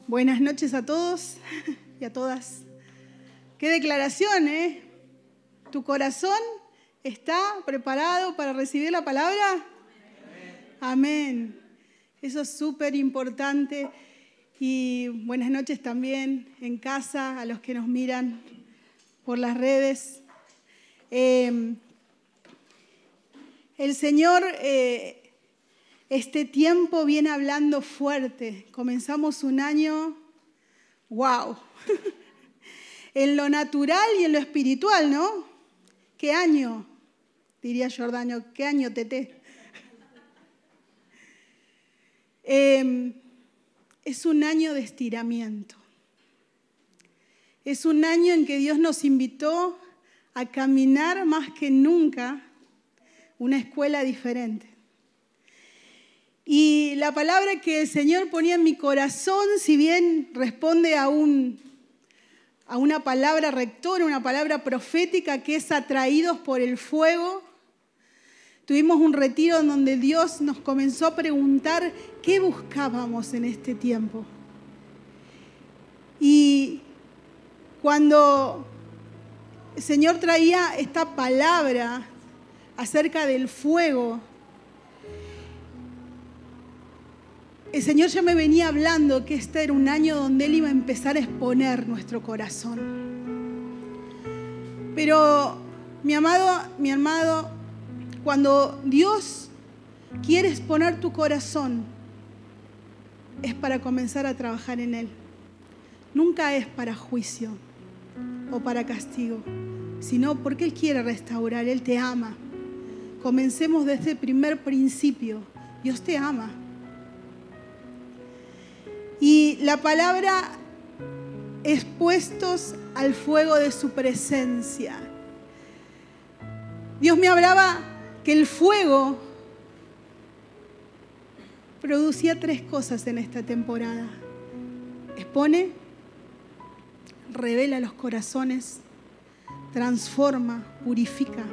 Buenas noches a todos y a todas. ¡Qué declaración, eh! ¿Tu corazón está preparado para recibir la palabra? Amén. Eso es súper importante. Y buenas noches también en casa, a los que nos miran por las redes. El Señor este tiempo viene hablando fuerte. Comenzamos un año, wow, en lo natural y en lo espiritual, ¿no? ¿Qué año? Diría Jordano, ¿qué año, Tete? Es un año de estiramiento. Es un año en que Dios nos invitó a caminar más que nunca una escuela diferente. Y la palabra que el Señor ponía en mi corazón, si bien responde a una palabra rectora, una palabra profética, que es atraídos por el fuego. Tuvimos un retiro en donde Dios nos comenzó a preguntar qué buscábamos en este tiempo. Y cuando el Señor traía esta palabra acerca del fuego, el Señor ya me venía hablando que este era un año donde Él iba a empezar a exponer nuestro corazón. Pero, mi amado, cuando Dios quiere exponer tu corazón, es para comenzar a trabajar en Él. Nunca es para juicio o para castigo, sino porque Él quiere restaurar, Él te ama. Comencemos desde el primer principio. Dios te ama. Y la palabra expuestos al fuego de su presencia. Dios me hablaba que el fuego producía 3 cosas en esta temporada. Expone, revela los corazones, transforma, purifica,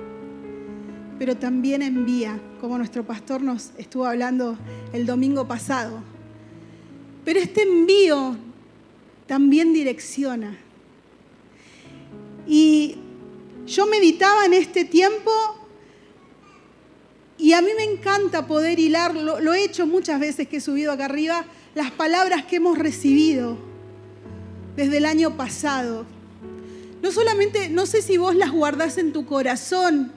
pero también envía, como nuestro pastor nos estuvo hablando el domingo pasado. Pero este envío también direcciona. Y yo meditaba en este tiempo y a mí me encanta poder hilar, lo he hecho muchas veces que he subido acá arriba, las palabras que hemos recibido desde el año pasado. No solamente, no sé si vos las guardás en tu corazón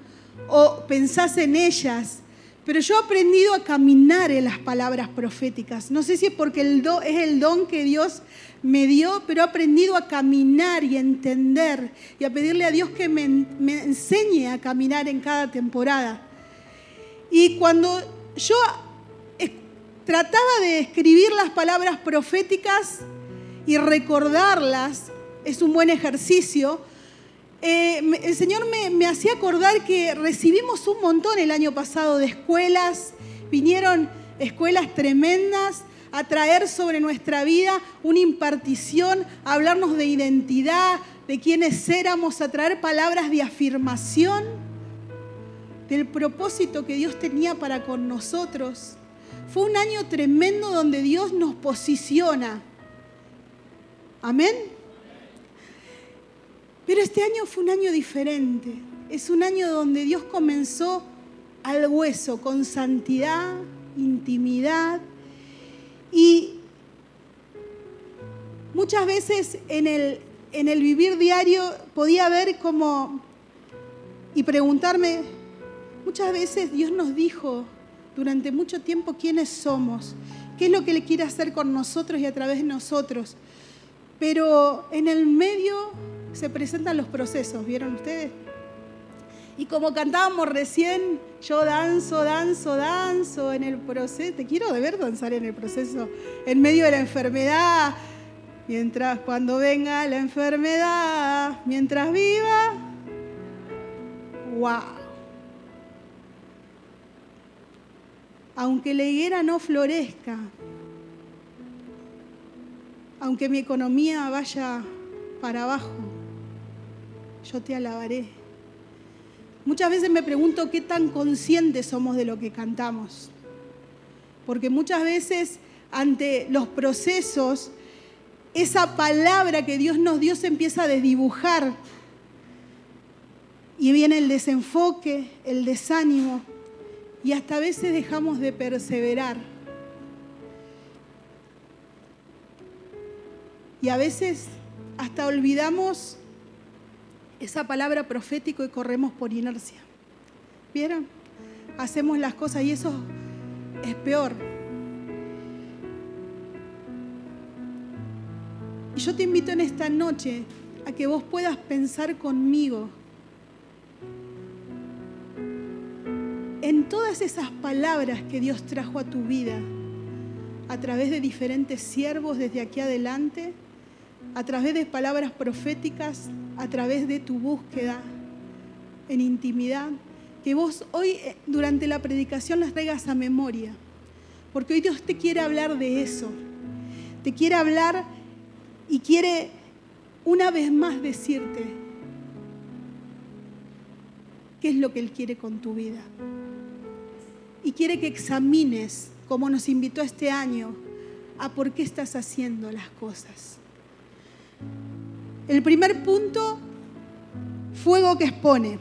o pensás en ellas, pero yo he aprendido a caminar en las palabras proféticas. No sé si es porque es el don que Dios me dio, pero he aprendido a caminar y a entender y a pedirle a Dios que me enseñe a caminar en cada temporada. Y cuando yo trataba de escribir las palabras proféticas y recordarlas, es un buen ejercicio. El Señor me hacía acordar que recibimos un montón el año pasado de escuelas, vinieron escuelas tremendas a traer sobre nuestra vida una impartición, a hablarnos de identidad, de quiénes éramos, a traer palabras de afirmación, del propósito que Dios tenía para con nosotros. Fue un año tremendo donde Dios nos posiciona. Amén. Pero este año fue un año diferente. Es un año donde Dios comenzó al hueso, con santidad, intimidad. Y muchas veces en el vivir diario podía ver como y preguntarme, muchas veces Dios nos dijo durante mucho tiempo quiénes somos, qué es lo que Él quiere hacer con nosotros y a través de nosotros. Pero en el medio se presentan los procesos, ¿vieron ustedes? Y como cantábamos recién, yo danzo en el proceso. Te quiero de ver danzar en el proceso, en medio de la enfermedad. Cuando venga la enfermedad, mientras viva, ¡wow! Aunque la higuera no florezca, aunque mi economía vaya para abajo, yo te alabaré. Muchas veces me pregunto qué tan conscientes somos de lo que cantamos. Porque muchas veces ante los procesos esa palabra que Dios nos dio se empieza a desdibujar. Y viene el desenfoque, el desánimo, y hasta a veces dejamos de perseverar. Y a veces hasta olvidamos esa palabra profética y corremos por inercia. ¿Vieron? Hacemos las cosas y eso es peor. Y yo te invito en esta noche a que vos puedas pensar conmigo en todas esas palabras que Dios trajo a tu vida a través de diferentes siervos desde aquí adelante, a través de palabras proféticas, a través de tu búsqueda en intimidad, que vos hoy durante la predicación las traigas a memoria, porque hoy Dios te quiere hablar de eso, te quiere hablar y quiere una vez más decirte qué es lo que Él quiere con tu vida. Y quiere que examines, como nos invitó este año, a por qué estás haciendo las cosas. El primer punto, fuego que expone.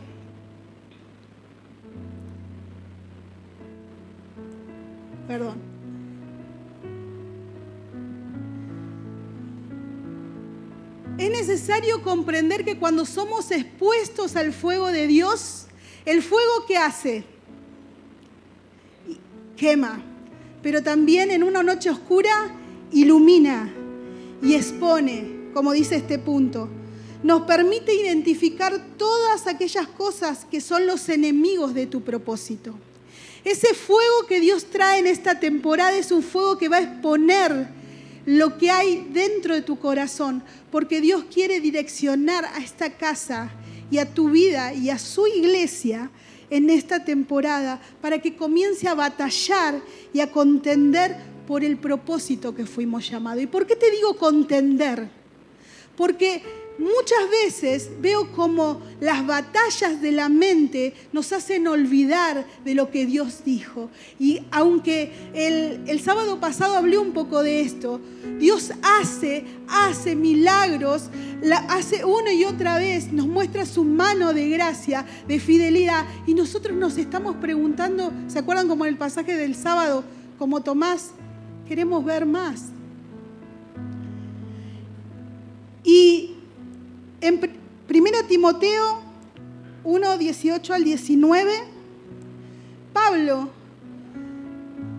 Perdón. Es necesario comprender que cuando somos expuestos al fuego de Dios, el fuego ¿qué hace? Quema, pero también en una noche oscura ilumina y expone, como dice este punto. Nos permite identificar todas aquellas cosas que son los enemigos de tu propósito. Ese fuego que Dios trae en esta temporada es un fuego que va a exponer lo que hay dentro de tu corazón, porque Dios quiere direccionar a esta casa y a tu vida y a su iglesia en esta temporada para que comience a batallar y a contender por el propósito que fuimos llamados. ¿Y por qué te digo contender? Porque muchas veces veo como las batallas de la mente nos hacen olvidar de lo que Dios dijo. Y aunque el sábado pasado hablé un poco de esto, Dios hace milagros, hace una y otra vez, nos muestra su mano de gracia, de fidelidad. Y nosotros nos estamos preguntando, ¿se acuerdan como en el pasaje del sábado? Como Tomás, queremos ver más. Y en 1 Timoteo 1, 18 al 19, Pablo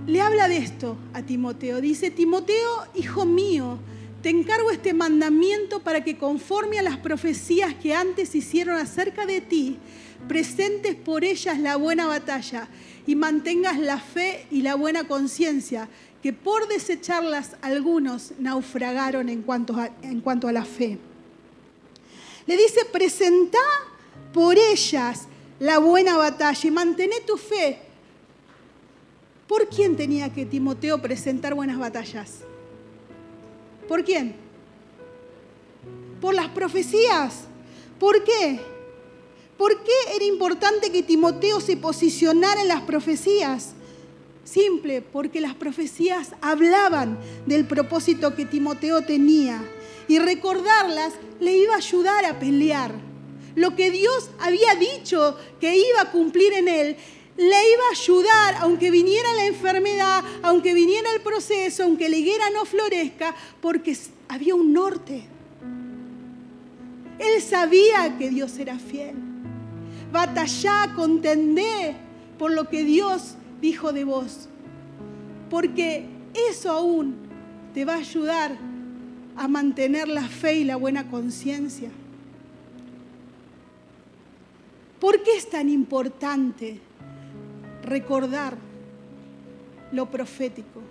le habla de esto a Timoteo. Dice: Timoteo, hijo mío, te encargo este mandamiento para que conforme a las profecías que antes hicieron acerca de ti, presentes por ellas la buena batalla y mantengas la fe y la buena conciencia, que por desecharlas algunos naufragaron en cuanto a la fe. Le dice: presentá por ellas la buena batalla y mantené tu fe. ¿Por quién tenía que Timoteo presentar buenas batallas? ¿Por quién? Por las profecías. ¿Por qué? ¿Por qué era importante que Timoteo se posicionara en las profecías? Simple, porque las profecías hablaban del propósito que Timoteo tenía. Y recordarlas le iba a ayudar a pelear. Lo que Dios había dicho que iba a cumplir en él, le iba a ayudar, aunque viniera la enfermedad, aunque viniera el proceso, aunque la higuera no florezca, porque había un norte. Él sabía que Dios era fiel. Batallá, contendé por lo que Dios dijo de vos, porque eso aún te va a ayudar a mantener la fe y la buena conciencia. ¿Por qué es tan importante recordar lo profético?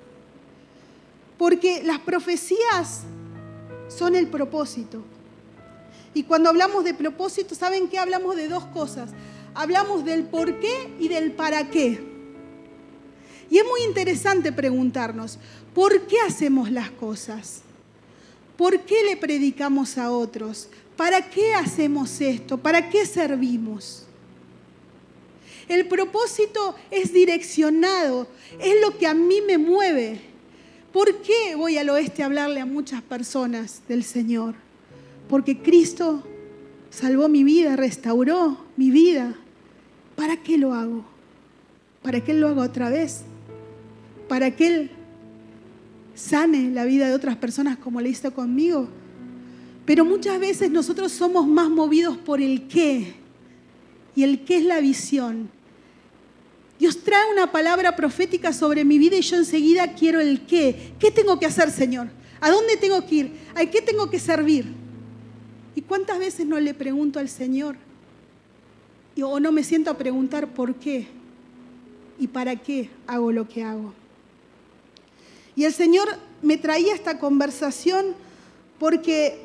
Porque las profecías son el propósito. Y cuando hablamos de propósito, ¿saben qué? Hablamos de dos cosas. Hablamos del por qué y del para qué. Y es muy interesante preguntarnos, ¿por qué hacemos las cosas? ¿Por qué le predicamos a otros? ¿Para qué hacemos esto? ¿Para qué servimos? El propósito es direccionado, es lo que a mí me mueve. ¿Por qué voy al oeste a hablarle a muchas personas del Señor? Porque Cristo salvó mi vida, restauró mi vida. ¿Para qué lo hago? ¿Para que Él lo haga otra vez? ¿Para que Él sane la vida de otras personas como le hizo conmigo? Pero muchas veces nosotros somos más movidos por el qué. Y el qué es la visión. Dios trae una palabra profética sobre mi vida y yo enseguida quiero el qué. ¿Qué tengo que hacer, Señor? ¿A dónde tengo que ir? ¿A qué tengo que servir? ¿Y cuántas veces no le pregunto al Señor? O no me siento a preguntar por qué y para qué hago lo que hago. Y el Señor me traía esta conversación porque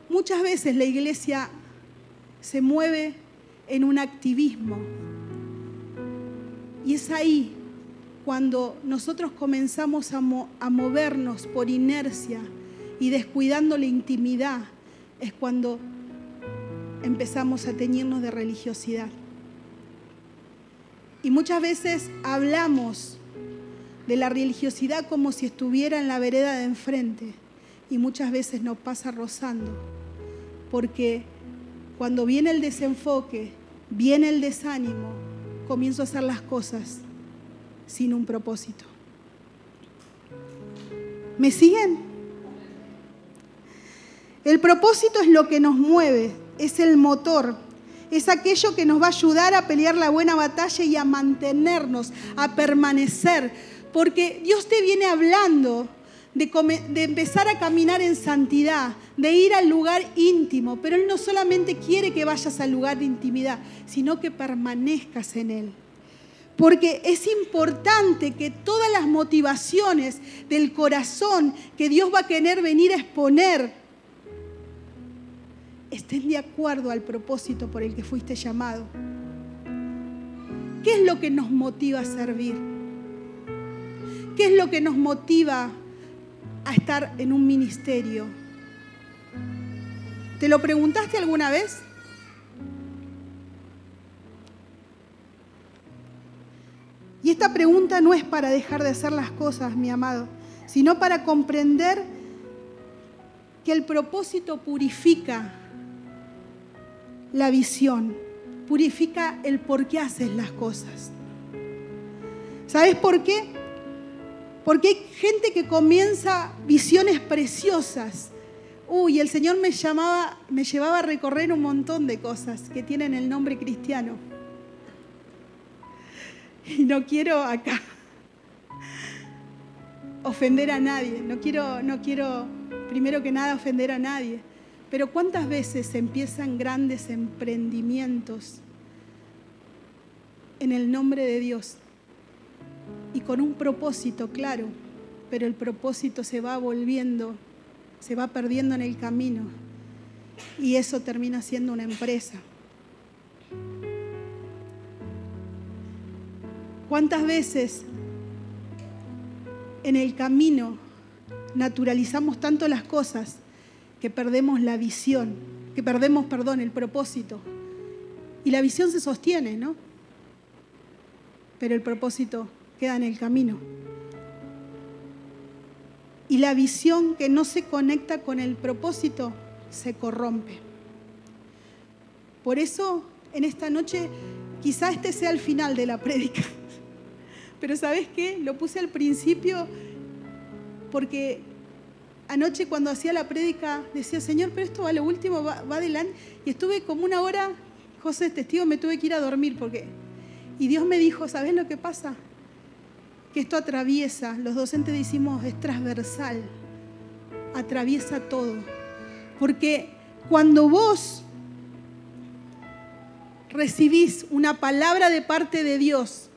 muchas veces la iglesia se mueve en un activismo. Y es ahí cuando nosotros comenzamos a movernos por inercia y descuidando la intimidad, es cuando empezamos a teñirnos de religiosidad. Y muchas veces hablamos de la religiosidad como si estuviera en la vereda de enfrente, y muchas veces nos pasa rozando, porque cuando viene el desenfoque, viene el desánimo, comienzo a hacer las cosas sin un propósito. ¿Me siguen? El propósito es lo que nos mueve, es el motor, es aquello que nos va a ayudar a pelear la buena batalla y a mantenernos, a permanecer, porque Dios te viene hablando de empezar a caminar en santidad, de ir al lugar íntimo, pero Él no solamente quiere que vayas al lugar de intimidad, sino que permanezcas en Él. Porque es importante que todas las motivaciones del corazón que Dios va a querer venir a exponer estén de acuerdo al propósito por el que fuiste llamado. ¿Qué es lo que nos motiva a servir? ¿Qué es lo que nos motiva a estar en un ministerio? ¿Te lo preguntaste alguna vez? Y esta pregunta no es para dejar de hacer las cosas, mi amado, sino para comprender que el propósito purifica la visión, purifica el por qué haces las cosas. ¿Sabes por qué? Porque hay gente que comienza visiones preciosas. El Señor me llevaba a recorrer un montón de cosas que tienen el nombre cristiano. Y no quiero acá ofender a nadie, no quiero primero que nada ofender a nadie. Pero ¿cuántas veces empiezan grandes emprendimientos en el nombre de Dios? Y con un propósito, claro, pero el propósito se va perdiendo en el camino. Y eso termina siendo una empresa. ¿Cuántas veces en el camino naturalizamos tanto las cosas que perdemos la visión, el propósito? Y la visión se sostiene, ¿no? Pero el propósito queda en el camino. Y la visión que no se conecta con el propósito se corrompe. Por eso, en esta noche, quizá este sea el final de la prédica. Pero ¿sabes qué? Lo puse al principio porque anoche cuando hacía la prédica decía, Señor, pero esto va a lo último, va adelante. Y estuve como una hora, José es testigo, me tuve que ir a dormir y Dios me dijo, ¿sabes lo que pasa? Que esto atraviesa, los docentes decimos, es transversal, atraviesa todo. Porque cuando vos recibís una palabra de parte de Dios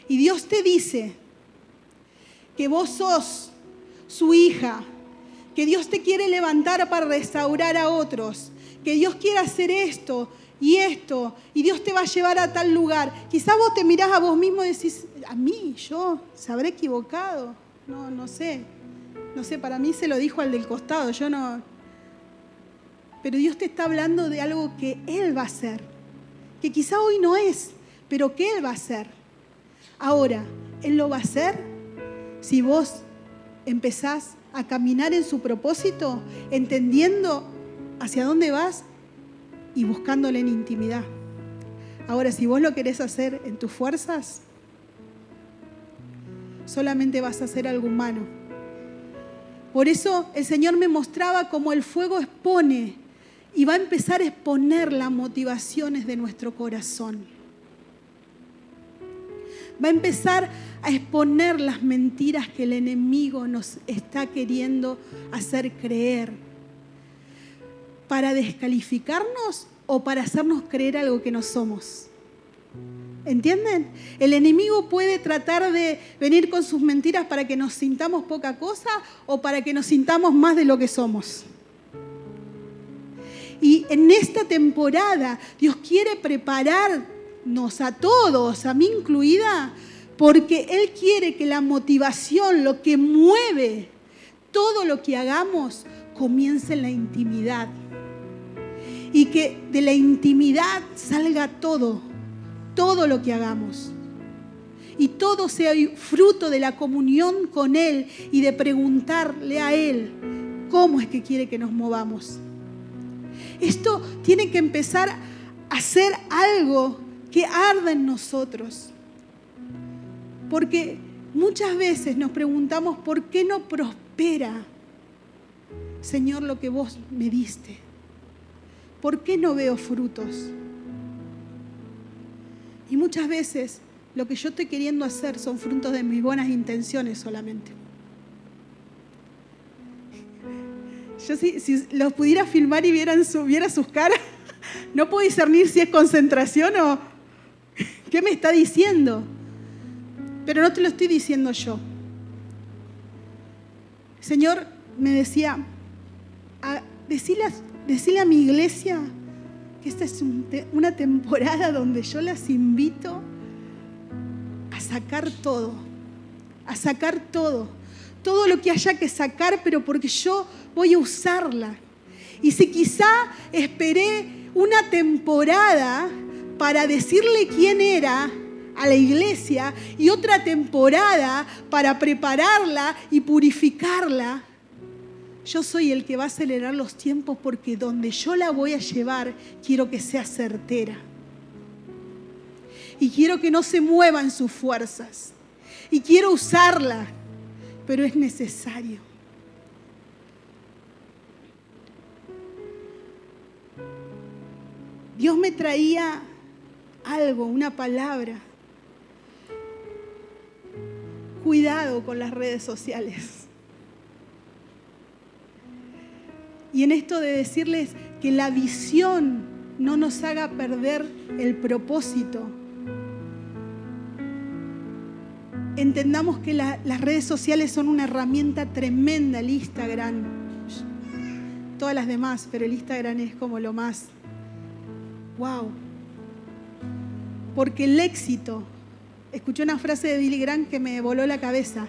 y Dios te dice que vos sos su hija, que Dios te quiere levantar para restaurar a otros, que Dios quiere hacer esto, y Dios te va a llevar a tal lugar. Quizás vos te mirás a vos mismo y decís, a mí, yo, ¿se habré equivocado? No sé, para mí se lo dijo al del costado, yo no. Pero Dios te está hablando de algo que Él va a hacer, que quizá hoy no es, pero que Él va a hacer. Ahora, Él lo va a hacer si vos empezás a caminar en su propósito, entendiendo hacia dónde vas y buscándole en intimidad. Ahora, si vos lo querés hacer en tus fuerzas, solamente vas a hacer algo humano. Por eso el Señor me mostraba cómo el fuego expone y va a empezar a exponer las motivaciones de nuestro corazón. Va a empezar a exponer las mentiras que el enemigo nos está queriendo hacer creer, para descalificarnos o para hacernos creer algo que no somos. ¿Entienden? El enemigo puede tratar de venir con sus mentiras para que nos sintamos poca cosa o para que nos sintamos más de lo que somos. Y en esta temporada Dios quiere prepararnos a todos, a mí incluida, porque Él quiere que la motivación, lo que mueve todo lo que hagamos, comience en la intimidad. Y que de la intimidad salga todo lo que hagamos. Y todo sea fruto de la comunión con Él y de preguntarle a Él cómo es que quiere que nos movamos. Esto tiene que empezar a ser algo que arda en nosotros. Porque muchas veces nos preguntamos por qué no prospera, Señor, lo que vos me diste. ¿Por qué no veo frutos? Y muchas veces lo que yo estoy queriendo hacer son frutos de mis buenas intenciones solamente. Yo si los pudiera filmar y viera sus caras, no puedo discernir si es concentración o qué me está diciendo. Pero no te lo estoy diciendo yo. El Señor me decía, decile a mi iglesia que esta es una temporada donde yo las invito a sacar todo, todo lo que haya que sacar, pero porque yo voy a usarla. Y si quizá esperé una temporada para decirle quién era a la iglesia y otra temporada para prepararla y purificarla, yo soy el que va a acelerar los tiempos, porque donde yo la voy a llevar quiero que sea certera. Y quiero que no se mueva en sus fuerzas. Y quiero usarla, pero es necesario. Dios me traía algo, una palabra. Cuidado con las redes sociales. Y en esto de decirles que la visión no nos haga perder el propósito. Entendamos que las redes sociales son una herramienta tremenda, el Instagram. Todas las demás, pero el Instagram es como lo más. ¡Wow! Porque el éxito, escuché una frase de Billy Graham que me voló la cabeza.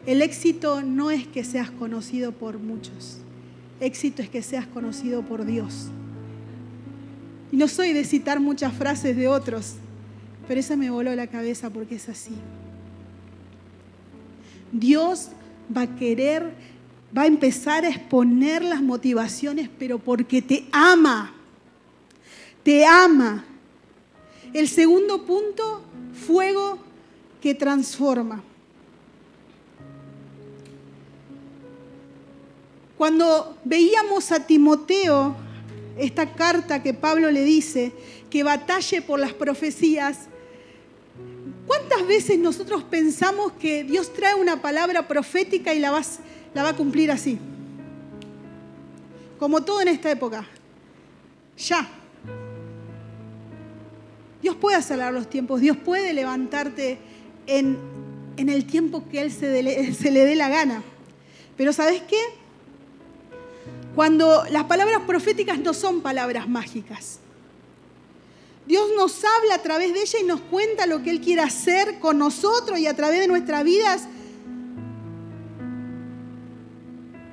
El éxito no es que seas conocido por muchos. Éxito es que seas conocido por Dios. Y no soy de citar muchas frases de otros, pero esa me voló la cabeza porque es así. Dios va a empezar a exponer las motivaciones, pero porque te ama. Te ama. El segundo punto, fuego que transforma. Cuando veíamos a Timoteo, esta carta que Pablo le dice, que batalle por las profecías, ¿cuántas veces nosotros pensamos que Dios trae una palabra profética y la va a cumplir así? Como todo en esta época. Ya. Dios puede acelerar los tiempos, Dios puede levantarte en el tiempo que Él se le dé la gana. Pero ¿sabes qué? Cuando las palabras proféticas no son palabras mágicas. Dios nos habla a través de ella y nos cuenta lo que Él quiere hacer con nosotros y a través de nuestras vidas.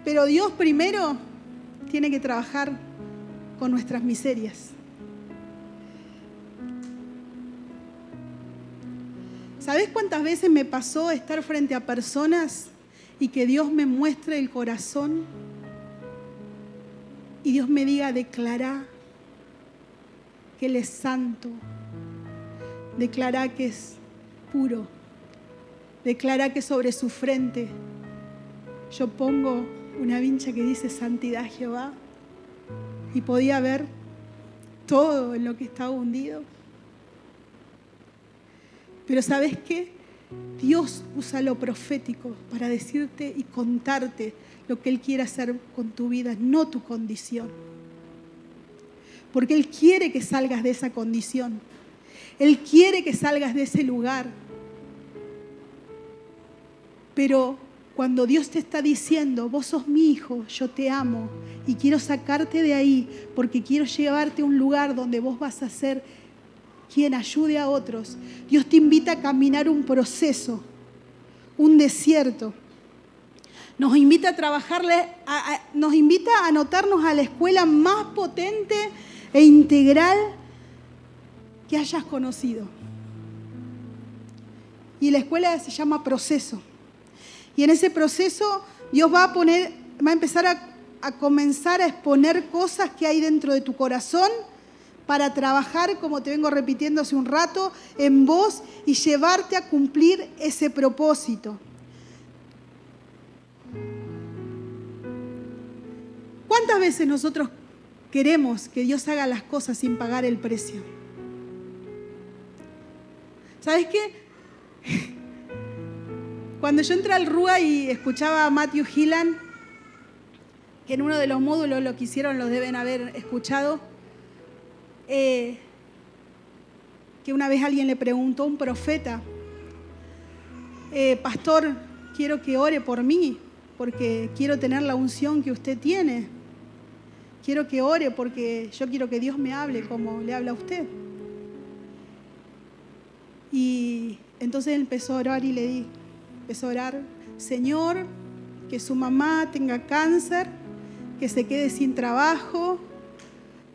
Pero Dios primero tiene que trabajar con nuestras miserias. ¿Sabés cuántas veces me pasó estar frente a personas y que Dios me muestre el corazón? Y Dios me diga, declará que Él es santo, declará que es puro, declará que sobre su frente yo pongo una vincha que dice santidad Jehová, y podía ver todo en lo que estaba hundido. Pero ¿sabes qué? Dios usa lo profético para decirte y contarte lo que Él quiere hacer con tu vida, no tu condición. Porque Él quiere que salgas de esa condición. Él quiere que salgas de ese lugar. Pero cuando Dios te está diciendo, vos sos mi hijo, yo te amo y quiero sacarte de ahí porque quiero llevarte a un lugar donde vos vas a ser quien ayude a otros. Dios te invita a caminar un proceso, un desierto. Nos invita a trabajarle, nos invita a anotarnos a la escuela más potente e integral que hayas conocido. Y la escuela se llama proceso. Y en ese proceso Dios va a empezar a comenzar a exponer cosas que hay dentro de tu corazón para trabajar, como te vengo repitiendo hace un rato, en vos y llevarte a cumplir ese propósito. ¿Cuántas veces nosotros queremos que Dios haga las cosas sin pagar el precio? ¿Sabes qué? Cuando yo entré al RUA y escuchaba a Matthew Hillan, que en uno de los módulos lo que hicieron, los deben haber escuchado, que una vez alguien le preguntó a un profeta, pastor, quiero que ore por mí, porque quiero tener la unción que usted tiene. Quiero que ore porque yo quiero que Dios me hable como le habla a usted. Y entonces él empezó a orar y empezó a orar, Señor, que su mamá tenga cáncer, que se quede sin trabajo,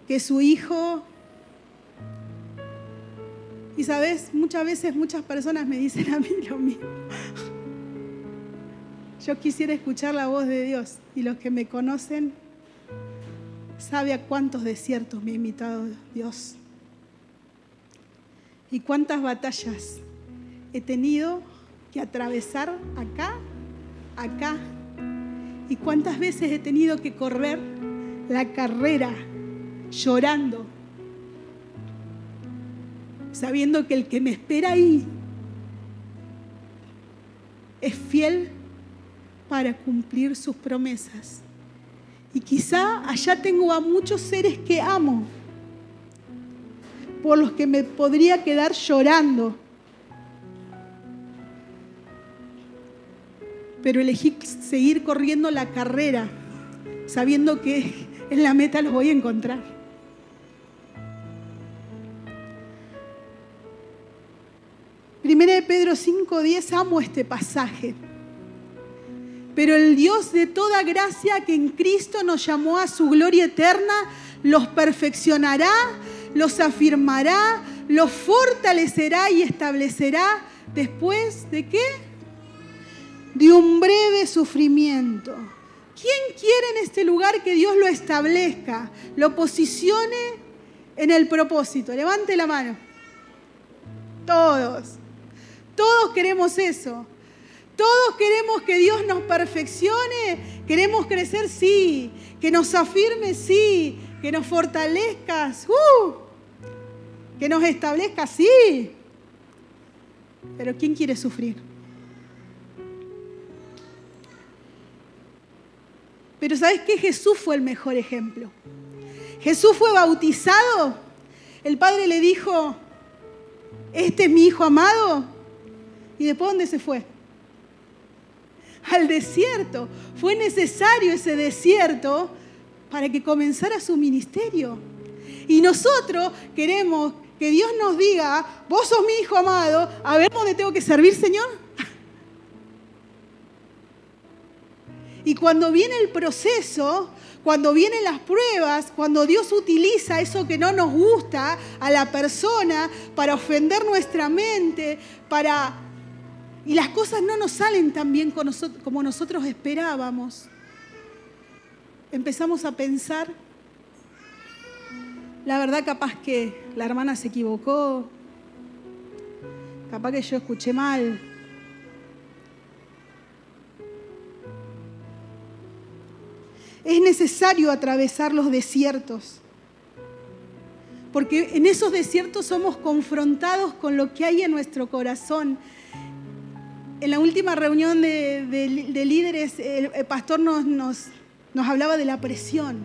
que su hijo... Y sabes, muchas veces muchas personas me dicen a mí lo mismo. Yo quisiera escuchar la voz de Dios, y los que me conocen saben a cuántos desiertos me ha invitado Dios y cuántas batallas he tenido que atravesar acá, y cuántas veces he tenido que correr la carrera llorando, sabiendo que el que me espera ahí es fiel para cumplir sus promesas. Y quizá allá tengo a muchos seres que amo, por los que me podría quedar llorando. Pero elegí seguir corriendo la carrera, sabiendo que en la meta los voy a encontrar. Primera de Pedro 5:10, amo este pasaje. Pero el Dios de toda gracia, que en Cristo nos llamó a su gloria eterna, los perfeccionará, los afirmará, los fortalecerá y establecerá después de ¿qué? De un breve sufrimiento. ¿Quién quiere en este lugar que Dios lo establezca, lo posicione en el propósito? Levante la mano. Todos queremos eso. Todos queremos que Dios nos perfeccione. Queremos crecer, sí. Que nos afirme, sí. Que nos fortalezca, que nos establezca, sí. Pero ¿quién quiere sufrir? Pero ¿sabes qué? Jesús fue el mejor ejemplo. Jesús fue bautizado. El Padre le dijo, este es mi Hijo amado. ¿Y después dónde se fue? Al desierto. Fue necesario ese desierto para que comenzara su ministerio. Y nosotros queremos que Dios nos diga, vos sos mi Hijo amado, a ver dónde tengo que servir, Señor. Y cuando viene el proceso, cuando vienen las pruebas, cuando Dios utiliza eso que no nos gusta a la persona para ofender nuestra mente, y las cosas no nos salen tan bien como nosotros esperábamos, empezamos a pensar, la verdad capaz que la hermana se equivocó, capaz que yo escuché mal. Es necesario atravesar los desiertos, porque en esos desiertos somos confrontados con lo que hay en nuestro corazón. En la última reunión de líderes, el pastor nos hablaba de la presión.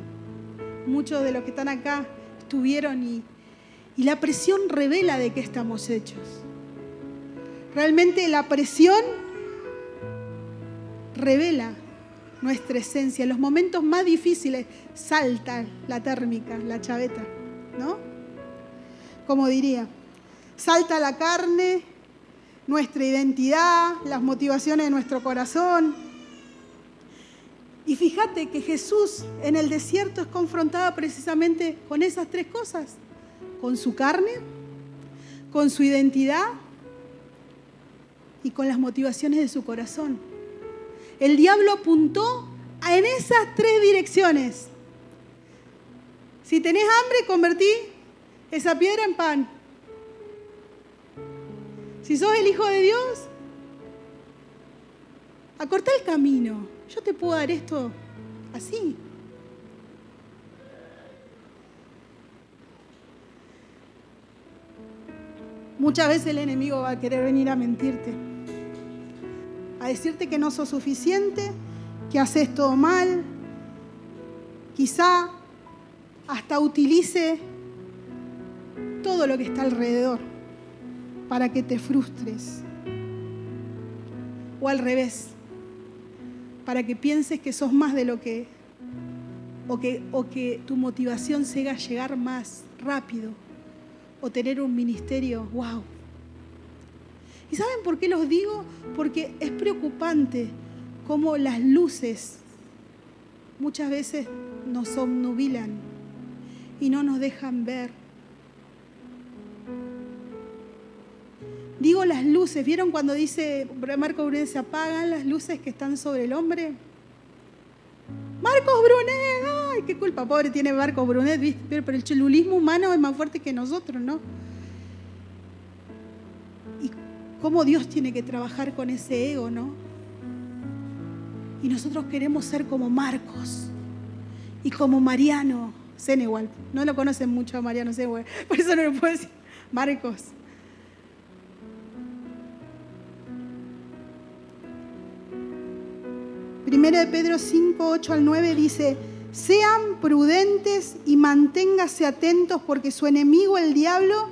Muchos de los que están acá estuvieron y la presión revela de qué estamos hechos. Realmente la presión revela nuestra esencia. En los momentos más difíciles salta la térmica, la chaveta, ¿no? Como diría, salta la carne, nuestra identidad, las motivaciones de nuestro corazón. Y fíjate que Jesús en el desierto es confrontado precisamente con esas tres cosas, con su carne, con su identidad y con las motivaciones de su corazón. El diablo apuntó en esas tres direcciones. Si tenés hambre, convertí esa piedra en pan. Si sos el Hijo de Dios, acortá el camino. Yo te puedo dar esto así. Muchas veces el enemigo va a querer venir a mentirte, a decirte que no sos suficiente, que haces todo mal. Quizá hasta utilice todo lo que está alrededor para que te frustres. O al revés, para que pienses que sos más de lo que o que tu motivación sea llegar más rápido o tener un ministerio, wow. ¿Y saben por qué los digo? Porque es preocupante cómo las luces muchas veces nos obnubilan y no nos dejan ver. Digo las luces, ¿vieron cuando dice Marcos Brunet, se apagan las luces que están sobre el hombre? Marcos Brunet, ay, qué culpa, pobre tiene Marcos Brunet, ¿viste? Pero el cholulismo humano es más fuerte que nosotros, ¿no? Y cómo Dios tiene que trabajar con ese ego, ¿no? Y nosotros queremos ser como Marcos y como Mariano Senegal. No lo conocen mucho a Mariano Senegal, por eso no lo puedo decir. Marcos. Primera de Pedro 5, 8 al 9 dice: sean prudentes y manténganse atentos porque su enemigo es el diablo,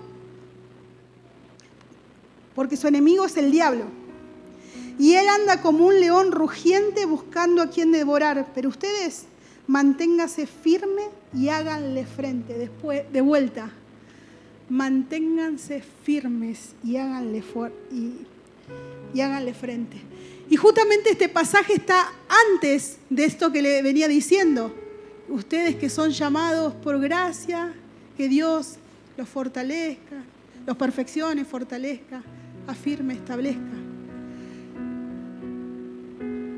y él anda como un león rugiente buscando a quien devorar, pero ustedes manténganse firmes y háganle frente. Después, de vuelta, manténganse firmes y háganle frente. Y justamente este pasaje está antes de esto que le venía diciendo. Ustedes que son llamados por gracia, que Dios los fortalezca, los perfeccione, fortalezca, afirme, establezca.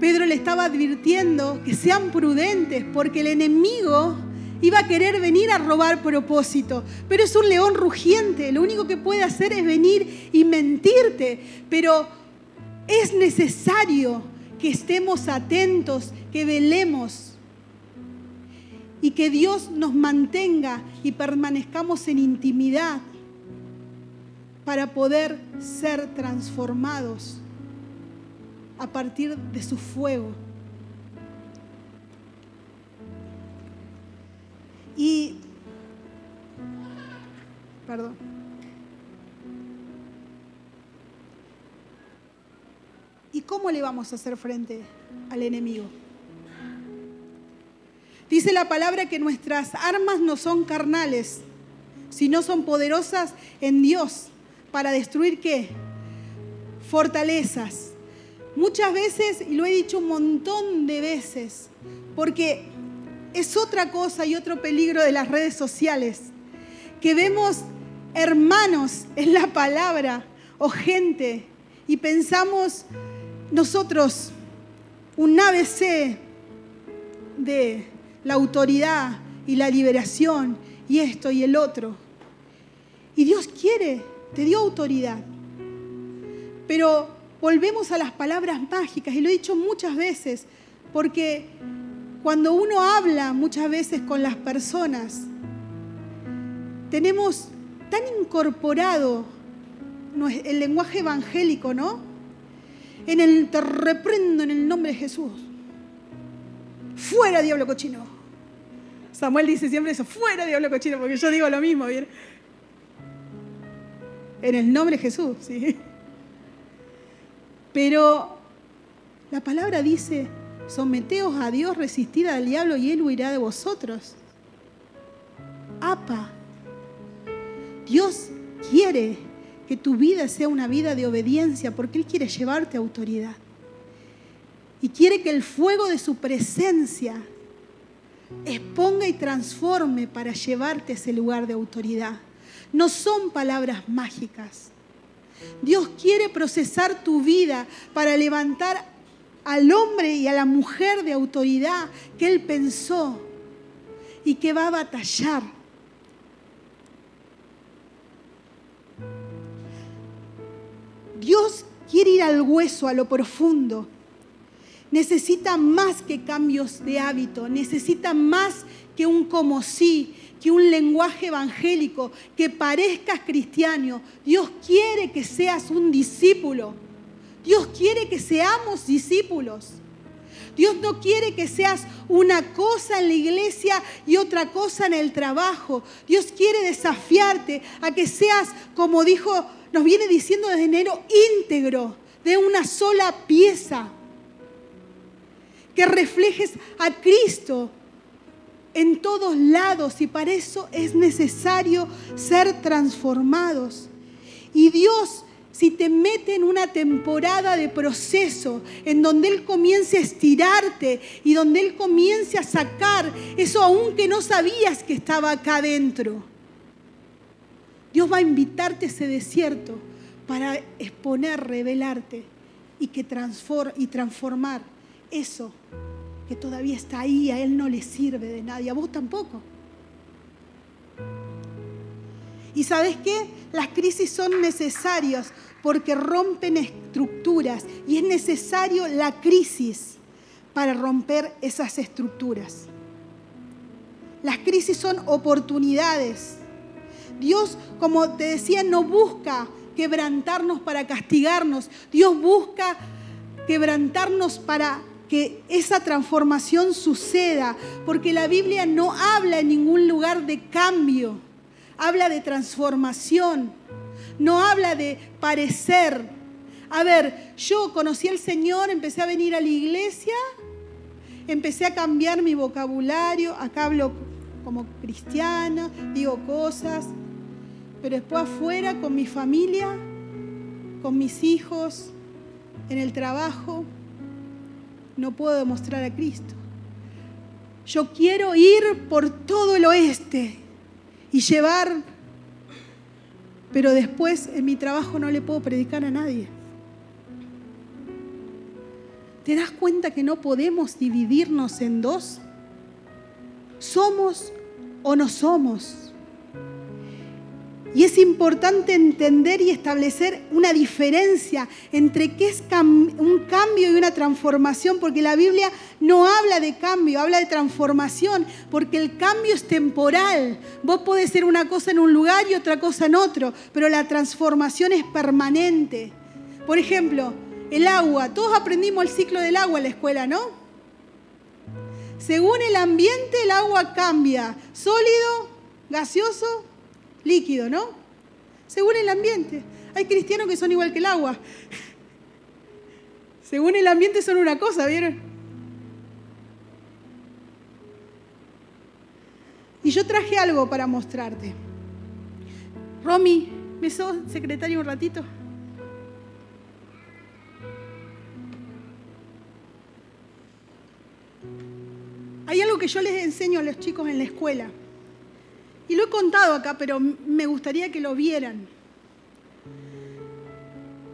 Pedro le estaba advirtiendo que sean prudentes porque el enemigo iba a querer venir a robar propósito. Pero es un león rugiente, lo único que puede hacer es venir y mentirte. Pero es necesario que estemos atentos, que velemos y que Dios nos mantenga y permanezcamos en intimidad para poder ser transformados a partir de su fuego. ¿Y cómo le vamos a hacer frente al enemigo? Dice la palabra que nuestras armas no son carnales, sino son poderosas en Dios para destruir ¿qué? Fortalezas. Muchas veces, y lo he dicho un montón de veces, porque es otra cosa y otro peligro de las redes sociales, que vemos hermanos en la palabra o gente y pensamos nosotros un ABC de la autoridad y la liberación y esto y el otro. Y Dios quiere, te dio autoridad. Pero volvemos a las palabras mágicas, y lo he dicho muchas veces, porque cuando uno habla muchas veces con las personas, tenemos tan incorporado el lenguaje evangélico, ¿no? Te reprendo en el nombre de Jesús. Fuera, diablo cochino. Samuel dice siempre eso, fuera, diablo cochino, porque yo digo lo mismo, ¿bien? En el nombre de Jesús, ¿sí? Pero la palabra dice, someteos a Dios, resistid al diablo y Él huirá de vosotros. ¡Apa! Dios quiere que tu vida sea una vida de obediencia porque Él quiere llevarte a autoridad. Y quiere que el fuego de su presencia exponga y transforme para llevarte a ese lugar de autoridad. No son palabras mágicas. Dios quiere procesar tu vida para levantar al hombre y a la mujer de autoridad que Él pensó y que va a batallar. Dios quiere ir al hueso, a lo profundo. Necesita más que cambios de hábito, necesita más que un como sí, que un lenguaje evangélico, que parezcas cristiano. Dios quiere que seas un discípulo. Dios quiere que seamos discípulos. Dios no quiere que seas una cosa en la iglesia y otra cosa en el trabajo. Dios quiere desafiarte a que seas, como dijo, nos viene diciendo desde enero, íntegro, de una sola pieza. Que reflejes a Cristo en todos lados, y para eso es necesario ser transformados. Y Dios, si te mete en una temporada de proceso en donde Él comience a estirarte y donde Él comience a sacar eso aún que no sabías que estaba acá adentro, Dios va a invitarte a ese desierto para exponer, revelarte y transformar eso que todavía está ahí. A Él no le sirve de nadie, a vos tampoco. ¿Y sabes qué? Las crisis son necesarias porque rompen estructuras, y es necesario la crisis para romper esas estructuras. Las crisis son oportunidades. Dios, como te decía, no busca quebrantarnos para castigarnos. Dios busca quebrantarnos para que esa transformación suceda, porque la Biblia no habla en ningún lugar de cambio, habla de transformación, no habla de parecer. A ver, yo conocí al Señor, empecé a venir a la iglesia, empecé a cambiar mi vocabulario, acá hablo como cristiana, digo cosas, pero después afuera con mi familia, con mis hijos, en el trabajo, no puedo demostrar a Cristo. Yo quiero ir por todo el oeste y llevar, pero después en mi trabajo no le puedo predicar a nadie. ¿Te das cuenta que no podemos dividirnos en dos? ¿Somos o no somos? Y es importante entender y establecer una diferencia entre qué es un cambio y una transformación, porque la Biblia no habla de cambio, habla de transformación, porque el cambio es temporal. Vos podés ser una cosa en un lugar y otra cosa en otro, pero la transformación es permanente. Por ejemplo, el agua. Todos aprendimos el ciclo del agua en la escuela, ¿no? Según el ambiente, el agua cambia. Sólido, gaseoso, líquido, ¿no? Según el ambiente. Hay cristianos que son igual que el agua. Según el ambiente son una cosa, ¿vieron? Y yo traje algo para mostrarte. Romy, ¿me sos secretario un ratito? algo que yo les enseño a los chicos en la escuela. Y lo he contado acá, pero me gustaría que lo vieran.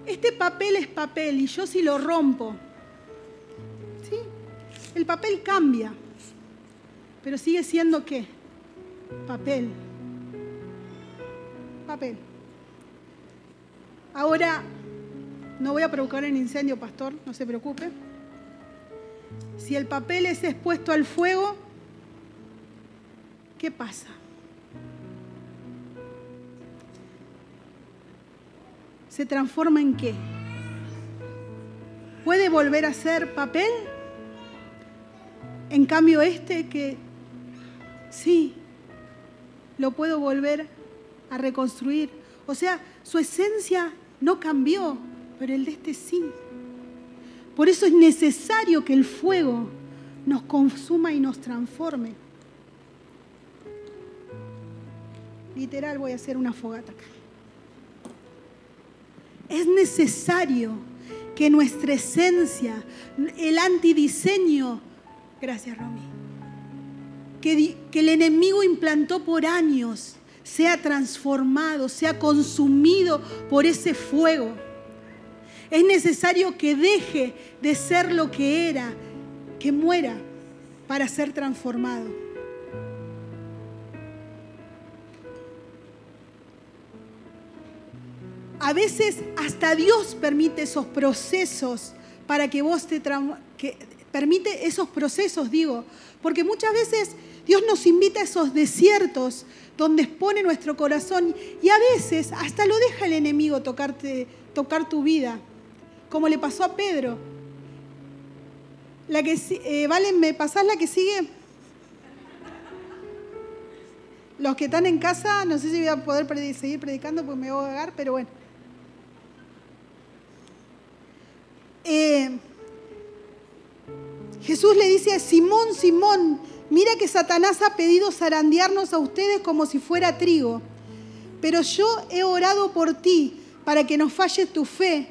Este papel es papel y yo si lo rompo, ¿sí? El papel cambia, pero sigue siendo ¿qué? Papel. Papel. Ahora, no voy a provocar un incendio, pastor, no se preocupe. Si el papel es expuesto al fuego, ¿qué pasa? ¿Se transforma en qué? ¿Puede volver a ser papel? En cambio que sí, lo puedo volver a reconstruir. O sea, su esencia no cambió, pero el de este sí. Por eso es necesario que el fuego nos consuma y nos transforme. Literal, voy a hacer una fogata acá. Es necesario que nuestra esencia, el antidiseño, gracias Romy, que el enemigo implantó por años, sea transformado, sea consumido por ese fuego. Es necesario que deje de ser lo que era, que muera para ser transformado. A veces hasta Dios permite esos procesos para que vos permite esos procesos, digo, porque muchas veces Dios nos invita a esos desiertos donde expone nuestro corazón y a veces hasta lo deja el enemigo tocar tu vida, como le pasó a Pedro. Valen, ¿me pasás la que sigue? Los que están en casa, no sé si voy a poder seguir predicando porque me voy a ahogar, pero bueno. Jesús le dice a Simón, Simón, mira que Satanás ha pedido zarandearnos a ustedes como si fuera trigo, pero yo he orado por ti para que no falle tu fe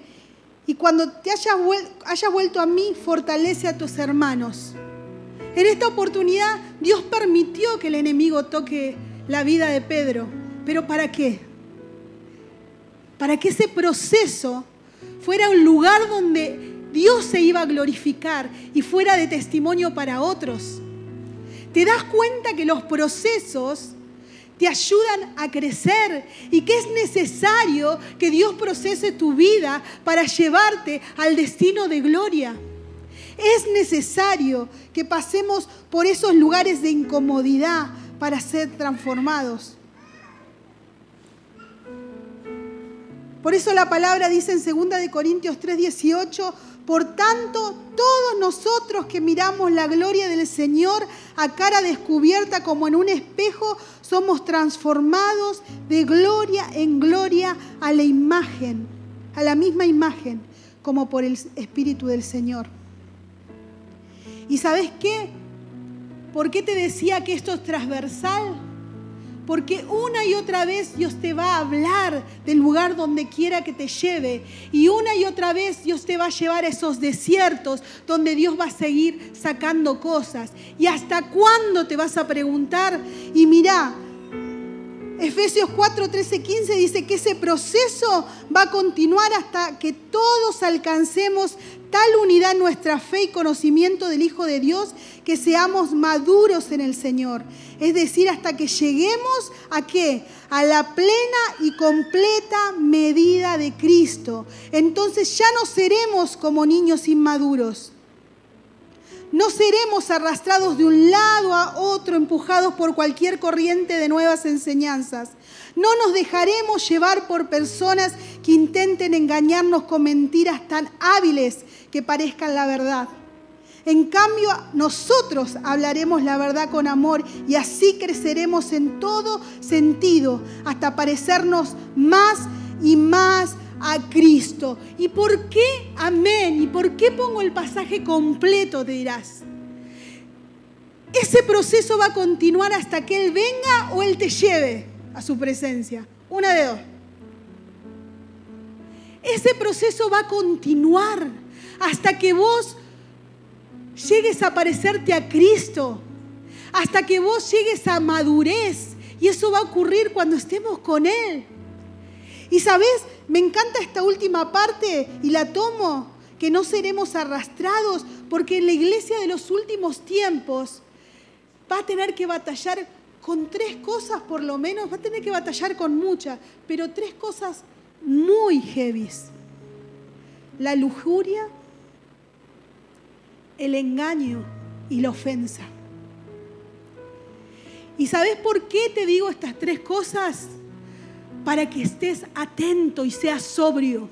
y cuando te hayas vuelto a mí, fortalece a tus hermanos. En esta oportunidad Dios permitió que el enemigo toque la vida de Pedro, pero ¿para qué? Para que ese proceso fuera un lugar donde Dios se iba a glorificar y fuera de testimonio para otros. ¿Te das cuenta que los procesos te ayudan a crecer y que es necesario que Dios procese tu vida para llevarte al destino de gloria? Es necesario que pasemos por esos lugares de incomodidad para ser transformados. Por eso la palabra dice en 2 Corintios 3:18, por tanto, todos nosotros que miramos la gloria del Señor a cara descubierta como en un espejo, somos transformados de gloria en gloria a la imagen, a la misma imagen, como por el Espíritu del Señor. ¿Y sabes qué? ¿Por qué te decía que esto es transversal? Porque una y otra vez Dios te va a hablar del lugar donde quiera que te lleve. Y una y otra vez Dios te va a llevar a esos desiertos donde Dios va a seguir sacando cosas. ¿Y hasta cuándo te vas a preguntar? Y mirá, Efesios 4:13-15 dice que ese proceso va a continuar hasta que todos alcancemos tal unidad en nuestra fe y conocimiento del Hijo de Dios que seamos maduros en el Señor. Es decir, hasta que lleguemos ¿a qué? A la plena y completa medida de Cristo. Entonces ya no seremos como niños inmaduros. No seremos arrastrados de un lado a otro, empujados por cualquier corriente de nuevas enseñanzas. No nos dejaremos llevar por personas que intenten engañarnos con mentiras tan hábiles que parezcan la verdad. En cambio, nosotros hablaremos la verdad con amor y así creceremos en todo sentido hasta parecernos más y más a Cristo. ¿Y por qué? Amén. ¿Y por qué pongo el pasaje completo? Te dirás. Ese proceso va a continuar hasta que Él venga o Él te lleve a su presencia. Una de dos. Ese proceso va a continuar hasta que vos llegues a parecerte a Cristo. hasta que vos llegues a madurez. Y eso va a ocurrir cuando estemos con Él. Y ¿sabés? Me encanta esta última parte y la tomo, que no seremos arrastrados, porque en la iglesia de los últimos tiempos va a tener que batallar con 3 cosas por lo menos, va a tener que batallar con muchas, pero 3 cosas muy heavies. La lujuria, el engaño y la ofensa. ¿Y sabes por qué te digo estas 3 cosas? Para que estés atento y seas sobrio.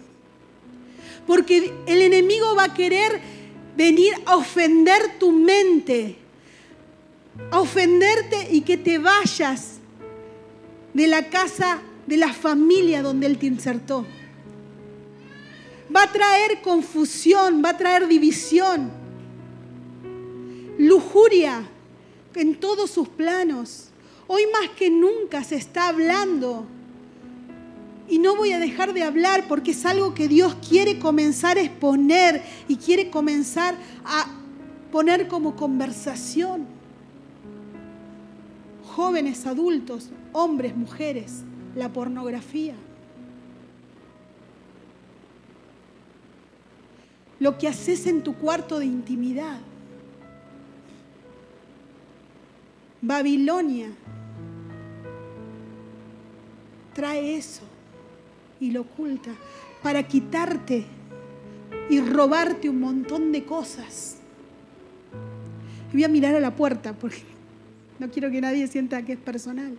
Porque el enemigo va a querer venir a ofender tu mente, a ofenderte y que te vayas de la casa, de la familia donde Él te insertó. Va a traer confusión, va a traer división, lujuria en todos sus planos. Hoy más que nunca se está hablando. Y no voy a dejar de hablar porque es algo que Dios quiere comenzar a exponer y quiere comenzar a poner como conversación. Jóvenes, adultos, hombres, mujeres, la pornografía. Lo que haces en tu cuarto de intimidad. Babilonia trae eso y lo oculta para quitarte y robarte un montón de cosas. Voy a mirar a la puerta porque no quiero que nadie sienta que es personal.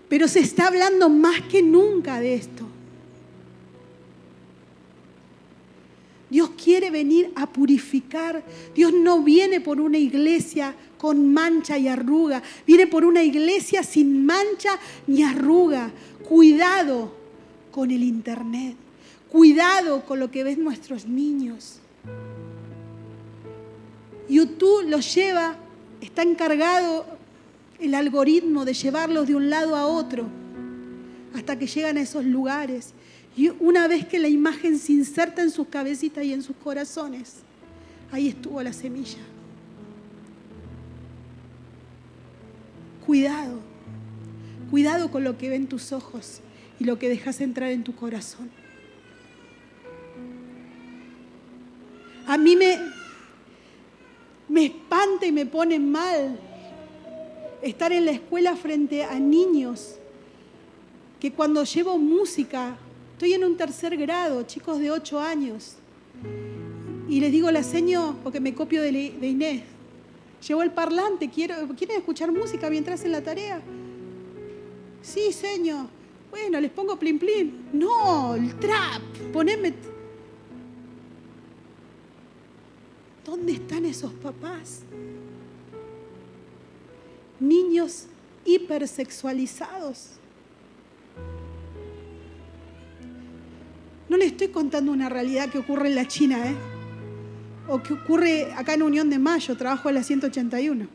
Pero se está hablando más que nunca de esto. Dios quiere venir a purificar. Dios no viene por una iglesia con mancha y arruga. Viene por una iglesia sin mancha ni arruga. Cuidado con el internet. Cuidado con lo que ven nuestros niños. YouTube los lleva, está encargado el algoritmo de llevarlos de un lado a otro hasta que llegan a esos lugares. Y una vez que la imagen se inserta en sus cabecitas y en sus corazones, ahí estuvo la semilla. Cuidado, cuidado con lo que ven tus ojos y lo que dejas entrar en tu corazón. A mí me espanta y me pone mal estar en la escuela frente a niños que cuando llevo música, estoy en un 3er grado, chicos de 8 años, y les digo, la seño, porque me copio de Inés, llevo el parlante, ¿quieren escuchar música mientras hacen la tarea? Sí, señor. Bueno, les pongo plin plin. No, el trap, poneme. ¿Dónde están esos papás? Niños hipersexualizados. No le estoy contando una realidad que ocurre en la China, o que ocurre acá en Unión de Mayo, trabajo en la 181.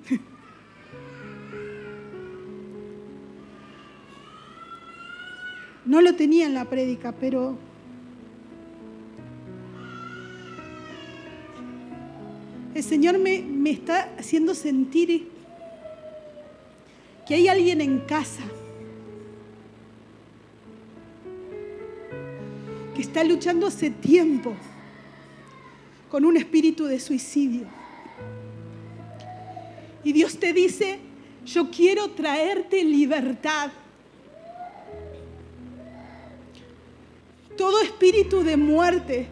No lo tenía en la prédica, pero el Señor me está haciendo sentir que hay alguien en casa que está luchando hace tiempo con un espíritu de suicidio. Y Dios te dice, yo quiero traerte libertad. Todo espíritu de muerte,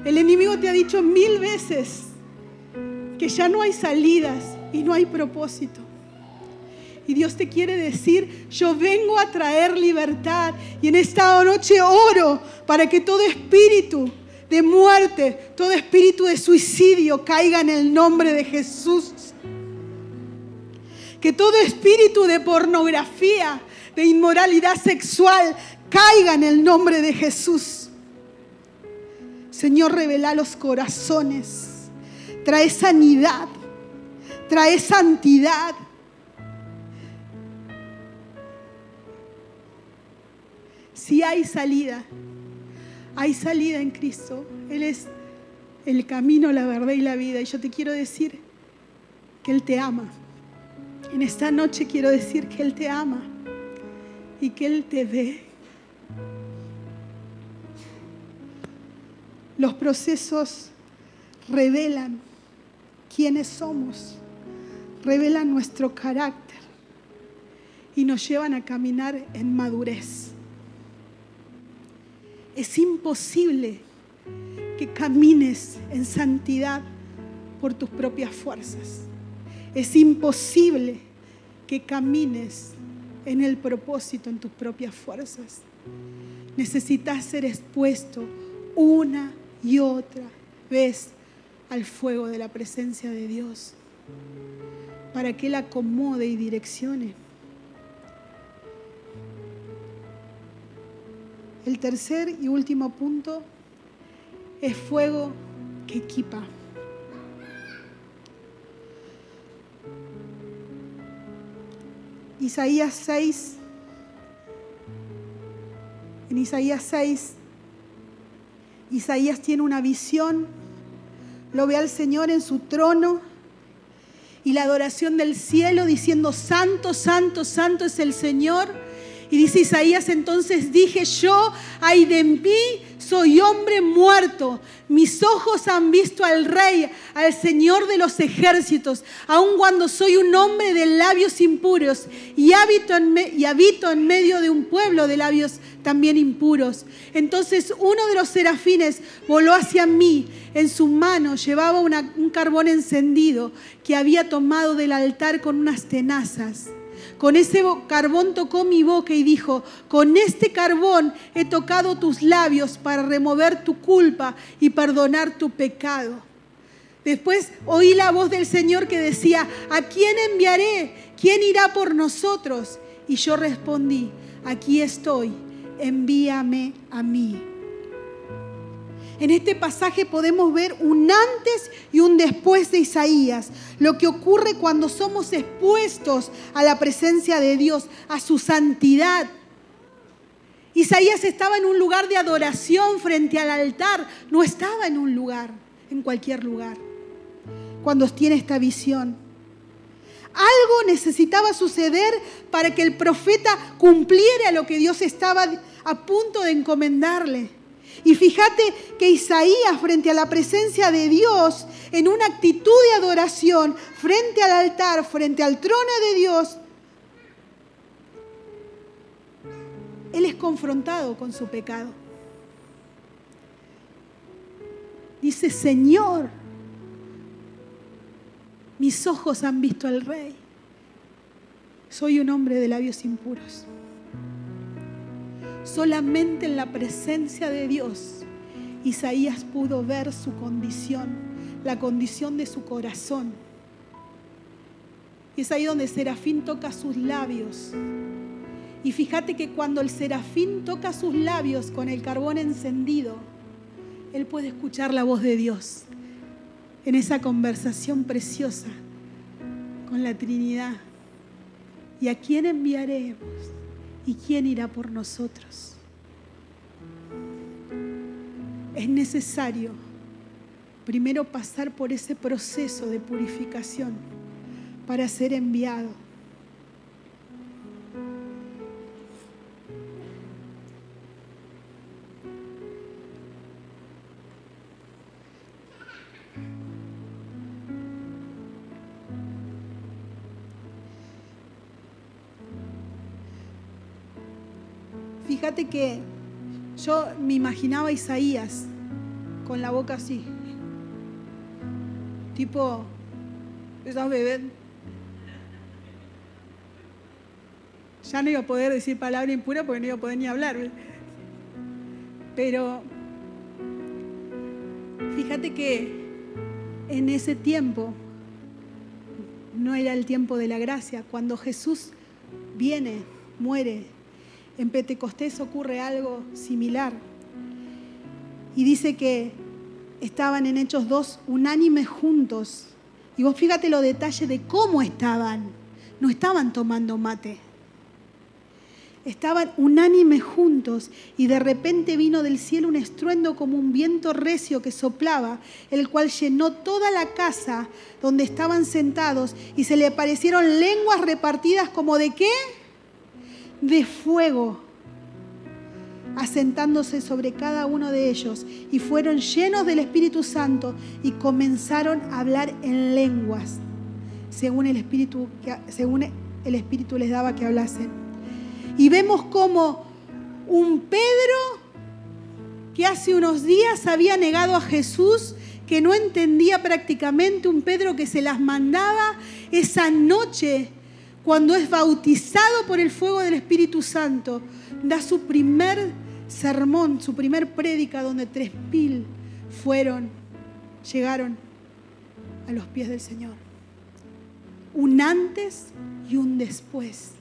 el enemigo te ha dicho 1000 veces que ya no hay salidas y no hay propósito. Y Dios te quiere decir, yo vengo a traer libertad. Y en esta noche oro para que todo espíritu de muerte, todo espíritu de suicidio caiga en el nombre de Jesús. Que todo espíritu de pornografía, de inmoralidad sexual, caiga en el nombre de Jesús. Señor, revela los corazones. Trae sanidad. Trae santidad. Si hay salida en Cristo. Él es el camino, la verdad y la vida. Y yo te quiero decir que Él te ama. En esta noche quiero decir que Él te ama y que Él te ve. Los procesos revelan quiénes somos, revelan nuestro carácter y nos llevan a caminar en madurez. Es imposible que camines en santidad por tus propias fuerzas. Es imposible que camines en el propósito en tus propias fuerzas. Necesitas ser expuesto una y otra vez al fuego de la presencia de Dios para que Él acomode y direccione. El tercer y último punto es fuego que equipa. Isaías 6, en Isaías 6, Isaías tiene una visión, lo ve al Señor en su trono y la adoración del cielo diciendo: Santo, Santo, Santo es el Señor. Y dice Isaías: entonces dije yo, ay de mí, soy hombre muerto. Mis ojos han visto al Rey, al Señor de los ejércitos, aun cuando soy un hombre de labios impuros y habito en medio de un pueblo de labios también impuros. Entonces uno de los serafines voló hacia mí. En su mano llevaba un carbón encendido que había tomado del altar con unas tenazas. Con ese carbón tocó mi boca y dijo: con este carbón he tocado tus labios para remover tu culpa y perdonar tu pecado. Después oí la voz del Señor que decía: ¿a quién enviaré? ¿Quién irá por nosotros? Y yo respondí: aquí estoy, envíame a mí. En este pasaje podemos ver un antes y un después de Isaías. Lo que ocurre cuando somos expuestos a la presencia de Dios, a su santidad. Isaías estaba en un lugar de adoración frente al altar. No estaba en un lugar, en cualquier lugar, cuando tiene esta visión. Algo necesitaba suceder para que el profeta cumpliera lo que Dios estaba a punto de encomendarle. Y fíjate que Isaías, frente a la presencia de Dios, en una actitud de adoración, frente al altar, frente al trono de Dios, él es confrontado con su pecado. Dice: Señor, mis ojos han visto al Rey. Soy un hombre de labios impuros. Solamente en la presencia de Dios, Isaías pudo ver su condición, la condición de su corazón. Y es ahí donde el serafín toca sus labios. Y fíjate que cuando el serafín toca sus labios con el carbón encendido, él puede escuchar la voz de Dios en esa conversación preciosa con la Trinidad. ¿Y a quién enviaremos? ¿Y quién irá por nosotros? Es necesario primero pasar por ese proceso de purificación para ser enviado. Fíjate que yo me imaginaba a Isaías con la boca así, tipo, esos bebés. Ya no iba a poder decir palabra impura porque no iba a poder ni hablar. Pero fíjate que en ese tiempo no era el tiempo de la gracia. Cuando Jesús viene, muere, en Pentecostés ocurre algo similar. Y dice que estaban en Hechos 2 unánimes juntos. Y vos fíjate los detalles de cómo estaban. No estaban tomando mate. estaban unánimes juntos, y de repente vino del cielo un estruendo como un viento recio que soplaba, el cual llenó toda la casa donde estaban sentados, y se le aparecieron lenguas repartidas como ¿de qué? De fuego, asentándose sobre cada uno de ellos, y fueron llenos del Espíritu Santo y comenzaron a hablar en lenguas, según el Espíritu les daba que hablasen. Y vemos como un Pedro que hace unos días había negado a Jesús, que no entendía prácticamente, un Pedro que se las mandaba, esa noche, cuando es bautizado por el fuego del Espíritu Santo, da su primer sermón, su primer prédica, donde 3.000 llegaron a los pies del Señor. Un antes y un después.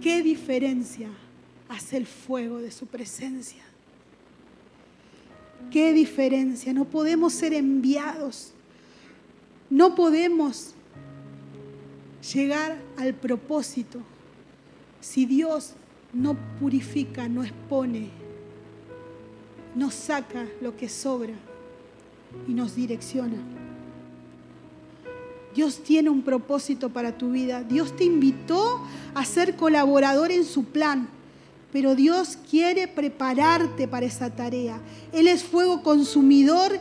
¿Qué diferencia hace el fuego de su presencia? ¿Qué diferencia? No podemos ser enviados. No podemos llegar al propósito si Dios no purifica, no expone, nos saca lo que sobra y nos direcciona. Dios tiene un propósito para tu vida. Dios te invitó a ser colaborador en su plan, pero Dios quiere prepararte para esa tarea. Él es fuego consumidor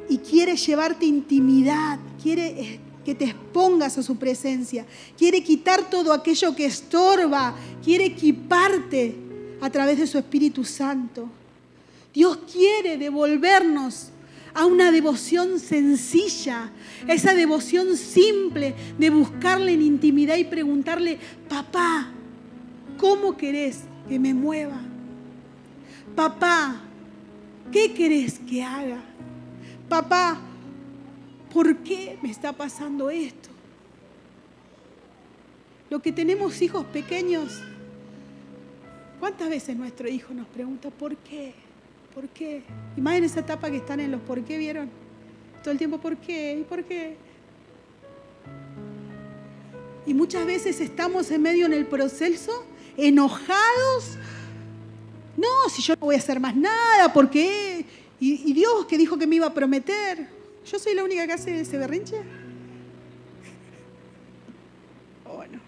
y quiere llevarte intimidad, quiere que te expongas a su presencia, quiere quitar todo aquello que estorba, quiere equiparte a través de su Espíritu Santo. Dios quiere devolvernos a una devoción sencilla, a esa devoción simple de buscarle en intimidad y preguntarle: papá, ¿cómo querés que me mueva? Papá, ¿qué querés que haga? Papá, ¿por qué me está pasando esto? Lo que tenemos hijos pequeños, ¿cuántas veces nuestro hijo nos pregunta por qué? ¿Por qué? Y más en esa etapa que están en los por qué, ¿vieron? Todo el tiempo, ¿por qué? ¿Y por qué? Y muchas veces estamos en medio en el proceso, enojados. No, si yo no voy a hacer más nada, ¿por qué? Y Dios que dijo que me iba a prometer. ¿Yo soy la única que hace ese berrinche? Bueno.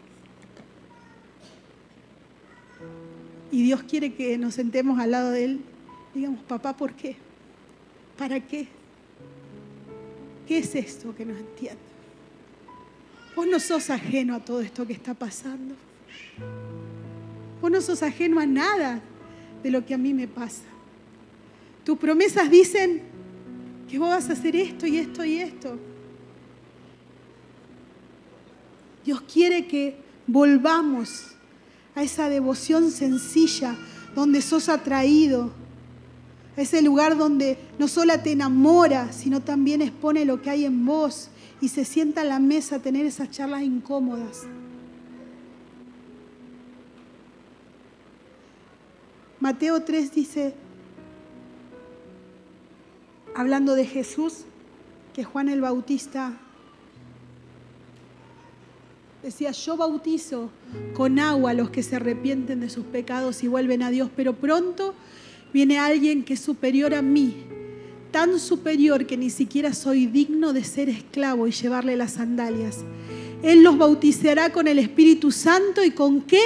Y Dios quiere que nos sentemos al lado de Él. Digamos: papá, ¿por qué? ¿Para qué? ¿Qué es esto que no entiendo? Vos no sos ajeno a todo esto que está pasando. Vos no sos ajeno a nada de lo que a mí me pasa. Tus promesas dicen que vos vas a hacer esto y esto y esto. Dios quiere que volvamos a esa devoción sencilla, donde sos atraído, a ese lugar donde no solo te enamora, sino también expone lo que hay en vos y se sienta a la mesa a tener esas charlas incómodas. Mateo 3 dice, hablando de Jesús, que Juan el Bautista decía: yo bautizo con agua a los que se arrepienten de sus pecados y vuelven a Dios, pero pronto viene alguien que es superior a mí, tan superior que ni siquiera soy digno de ser esclavo y llevarle las sandalias. Él los bautizará con el Espíritu Santo y ¿con qué?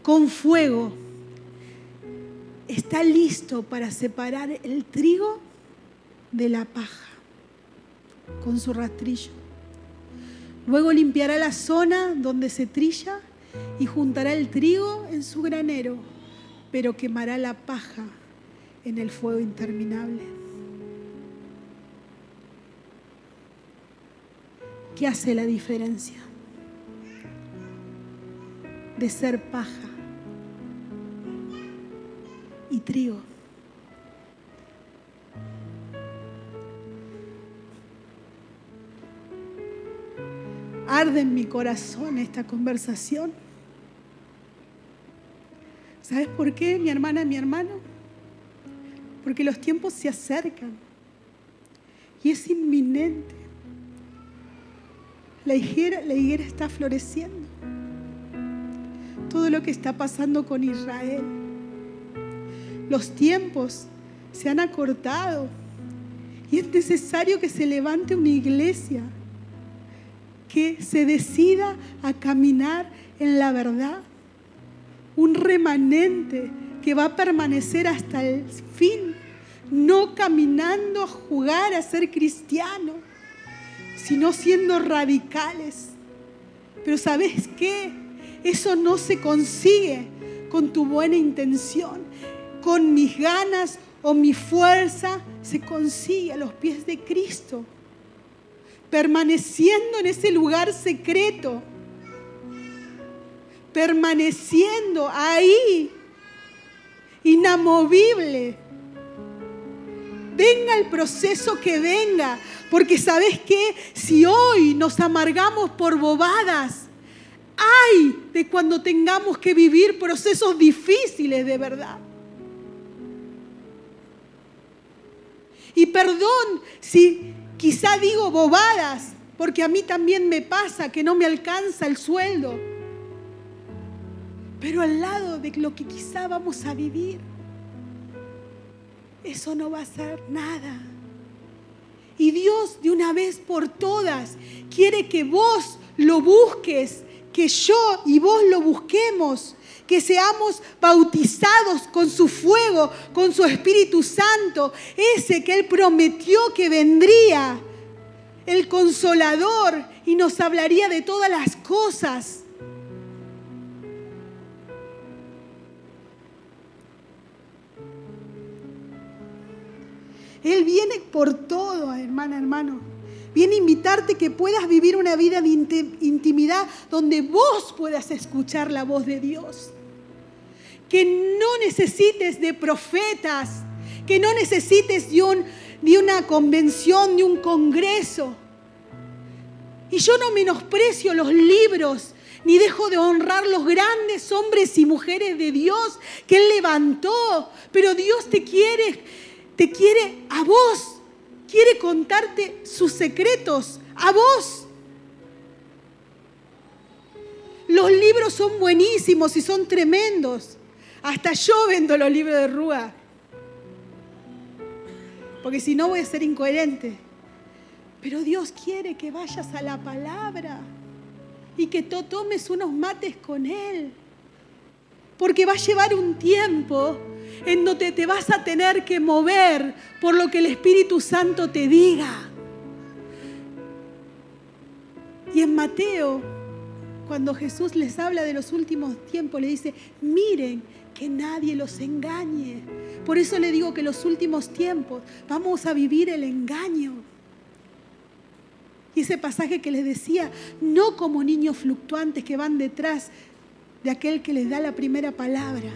Con fuego. Está listo para separar el trigo de la paja con su rastrillo. Luego limpiará la zona donde se trilla y juntará el trigo en su granero, pero quemará la paja en el fuego interminable. ¿Qué hace la diferencia de ser paja y trigo? Arde en mi corazón esta conversación. ¿Sabes por qué, mi hermana, mi hermano? Porque los tiempos se acercan y es inminente. La higuera está floreciendo. todo lo que está pasando con Israel. Los tiempos se han acortado y es necesario que se levante una iglesia que se decida a caminar en la verdad. Un remanente que va a permanecer hasta el fin, no caminando a jugar a ser cristiano, sino siendo radicales. Pero ¿sabes qué? Eso no se consigue con tu buena intención, con mis ganas o mi fuerza. Se consigue a los pies de Cristo, permaneciendo en ese lugar secreto, permaneciendo ahí, inamovible. Venga el proceso que venga, porque ¿sabes qué? Si hoy nos amargamos por bobadas, ¡ay de cuando tengamos que vivir procesos difíciles de verdad! Y perdón si quizá digo bobadas, porque a mí también me pasa que no me alcanza el sueldo. Pero al lado de lo que quizá vamos a vivir, eso no va a ser nada. Y Dios de una vez por todas quiere que vos lo busques, que yo y vos lo busquemos, que seamos bautizados con su fuego, con su Espíritu Santo, ese que Él prometió que vendría, el Consolador, y nos hablaría de todas las cosas. Él viene por todo, hermana, hermano. Viene a invitarte que puedas vivir una vida de intimidad donde vos puedas escuchar la voz de Dios. Que no necesites de profetas, que no necesites de una convención, de un congreso. Y yo no menosprecio los libros, ni dejo de honrar los grandes hombres y mujeres de Dios que Él levantó. Pero Dios te quiere a vos, quiere contarte sus secretos a vos. Los libros son buenísimos y son tremendos. Hasta yo vendo los libros de Rúa, porque si no voy a ser incoherente. Pero Dios quiere que vayas a la palabra y que tomes unos mates con Él, porque va a llevar un tiempo en donde te vas a tener que mover por lo que el Espíritu Santo te diga. Y en Mateo, cuando Jesús les habla de los últimos tiempos, le dice, miren que nadie los engañe. Por eso le digo que en los últimos tiempos vamos a vivir el engaño. Y ese pasaje que les decía, no como niños fluctuantes que van detrás de aquel que les da la primera palabra.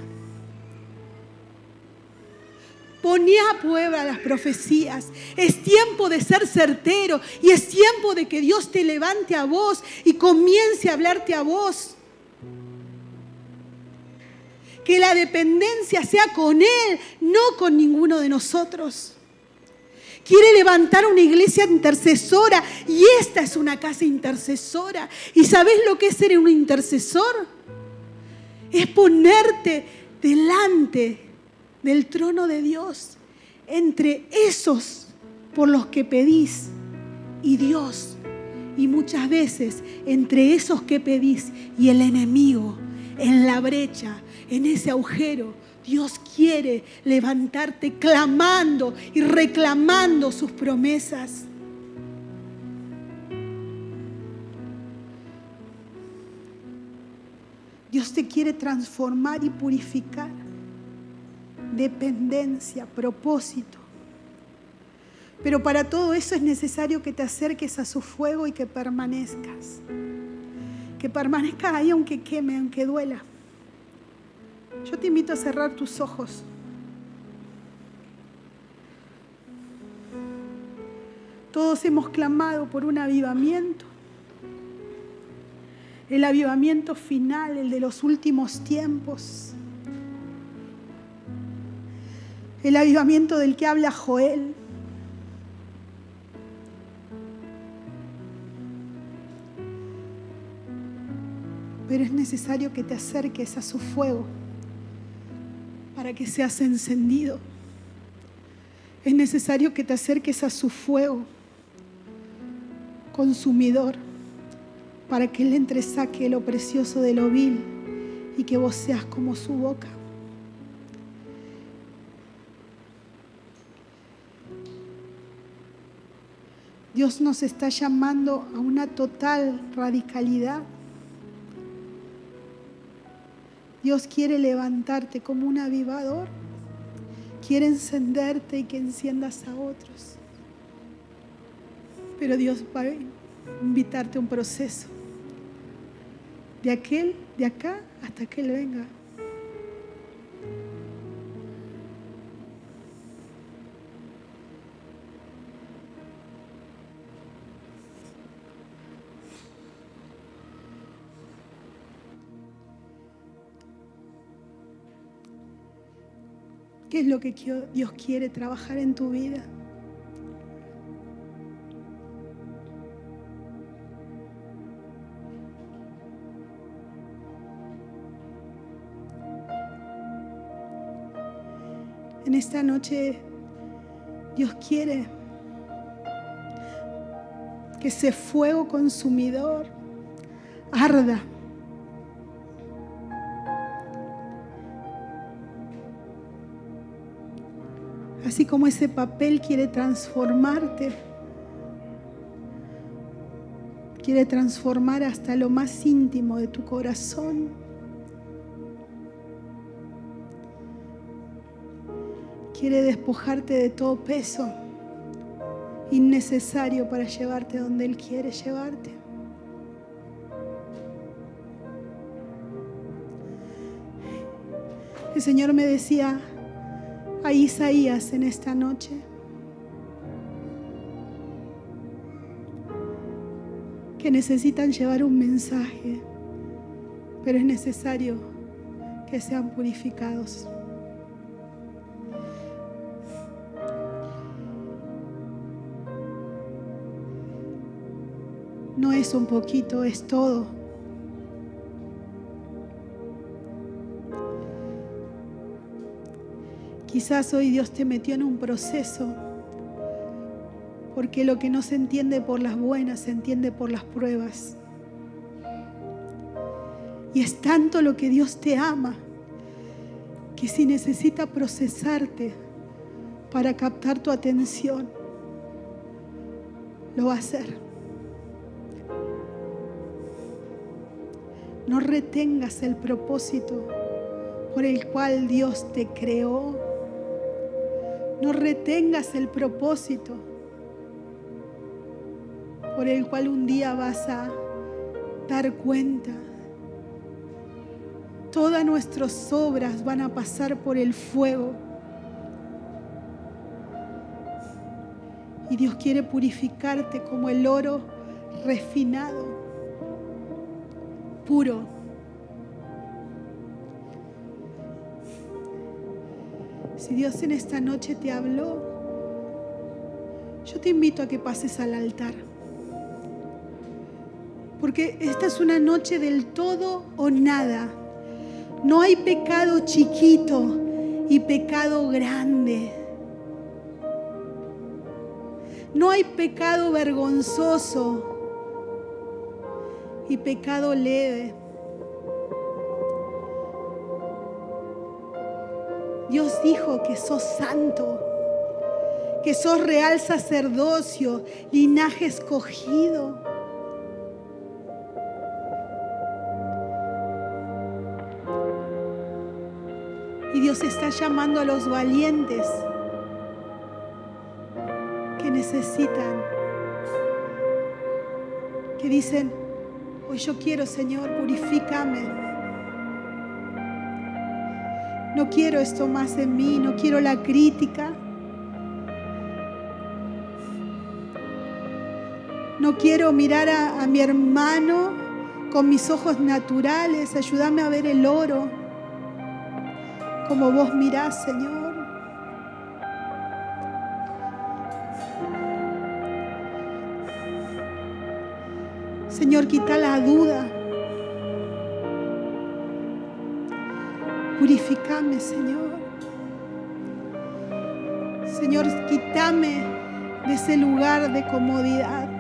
Poné a prueba las profecías. Es tiempo de ser certero y es tiempo de que Dios te levante a vos y comience a hablarte a vos. Que la dependencia sea con Él, no con ninguno de nosotros. Quiere levantar una iglesia intercesora y esta es una casa intercesora. ¿Y sabés lo que es ser un intercesor? Es ponerte delante del trono de Dios, entre esos por los que pedís y Dios. Y muchas veces entre esos que pedís y el enemigo, en la brecha, en ese agujero, Dios quiere levantarte clamando y reclamando sus promesas. Dios te quiere transformar y purificar. Dependencia, propósito. Pero para todo eso es necesario que te acerques a su fuego y que permanezcas. Que permanezcas ahí aunque queme, aunque duela. Yo te invito a cerrar tus ojos. Todos hemos clamado por un avivamiento. El avivamiento final, el de los últimos tiempos. El avivamiento del que habla Joel. Pero es necesario que te acerques a su fuego para que seas encendido. Es necesario que te acerques a su fuego consumidor para que Él entresaque lo precioso de lo vil y que vos seas como su boca. Dios nos está llamando a una total radicalidad. Dios quiere levantarte como un avivador. Quiere encenderte y que enciendas a otros. Pero Dios va a invitarte a un proceso. De acá hasta que Él venga. ¿Qué es lo que Dios quiere trabajar en tu vida? En esta noche Dios quiere que ese fuego consumidor arda. Así como ese papel quiere transformarte, quiere transformar hasta lo más íntimo de tu corazón. Quiere despojarte de todo peso innecesario para llevarte donde Él quiere llevarte. El Señor me decía a Isaías en esta noche: que necesitan llevar un mensaje, pero es necesario que sean purificados. No es un poquito, es todo. Quizás hoy Dios te metió en un proceso, porque lo que no se entiende por las buenas, se entiende por las pruebas. Y es tanto lo que Dios te ama, que si necesita procesarte para captar tu atención, lo va a hacer. No retengas el propósito por el cual Dios te creó. No retengas el propósito por el cual un día vas a dar cuenta. Todas nuestras obras van a pasar por el fuego. Y Dios quiere purificarte como el oro refinado, puro. Si Dios en esta noche te habló, yo te invito a que pases al altar. Porque esta es una noche del todo o nada. No hay pecado chiquito y pecado grande. No hay pecado vergonzoso y pecado leve. Dios dijo que sos santo, que sos real sacerdocio, linaje escogido. Y Dios está llamando a los valientes que necesitan, que dicen: hoy yo quiero, Señor, purifícame. No quiero esto más en mí, no quiero la crítica. No quiero mirar a mi hermano con mis ojos naturales. Ayúdame a ver el oro como vos mirás, Señor. Señor, quita la duda. Purificame, Señor. Señor, quítame de ese lugar de comodidad.